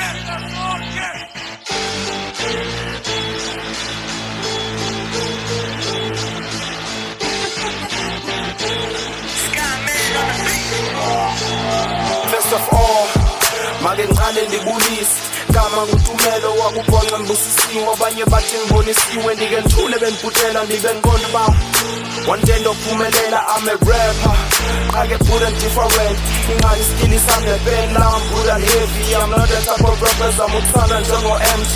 First of all, make ngiqale ndibulise gama nguTumelo wakubhonqa ngibusisiwe abanye bathi ngibonisiwe ndike ngithule benibhutela ndibe ngiqonda uba one day ndophumelela. I'm a rapper, qake buda different ingani still isande pen la buda heavy. I'm not the type of rappers amuthanda njengo-MT.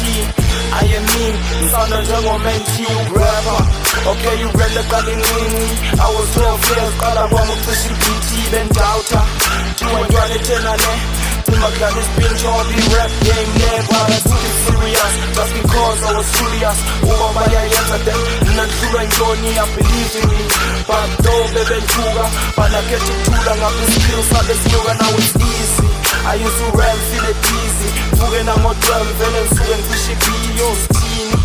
I am me, ngisanda njengo-Menti rapper. Okay, you read the kalinini. I was 12 years, qala kwami ucisha i-BT bendawuta tiwantwane tenane Timaklan is been Jordy rap game never I took it serious just because I was furious. Uba bayayenza them nanhlulwa inhloni I believe in me but though bebentuka banakhetha ukuthula ngapha skills salesinyuka now it's easy. I used to rap feel it easy vuke namo-drum vele ngisuke ngicisha ibiyo sithini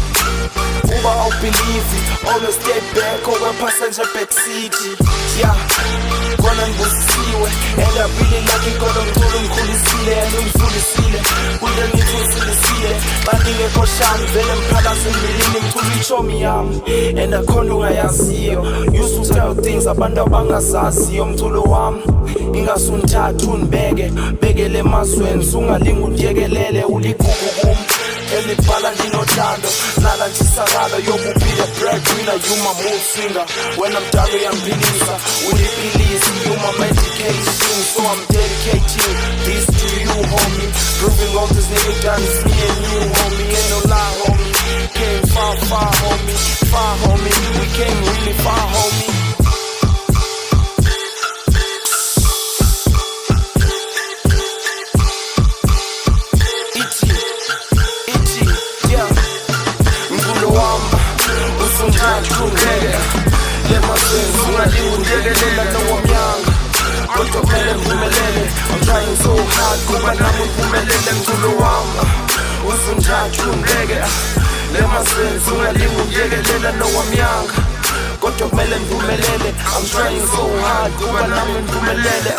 uba awubhilivi always stay back passenger backseat. Yeah, kona ngibusisiwe and I really like it kodwa mculo ngikhulisile and ungidlulisile kude ngithusilisile bandingekho shami vele mphakathi embilini mculo ichomi yami and akhona ungayaziyo. Used to tell things abantu abangazaziyo mculo wami ingasunithatha unibekele emazweni sungalinga undiyekelele uligugu kum elibhala ndinothando nala ntshisakalo yokuphila breadwinner. You my mood singer when I'm done uyamphilisa unipilisi. You my medication so I'm dedicating this to you homie. Proving all this nigga done is me and you homie. Ain't no lie homie, came far homie, far homie. We came really far homie. I'm trying so hard kuba nami uphumelele mculo wami usundhathu ngeke lemasenzi ungalinga ukuyekelela nowamyanga kodwa kumele ngiphumelele. I'm trying so hard kuba nami ngiphumelele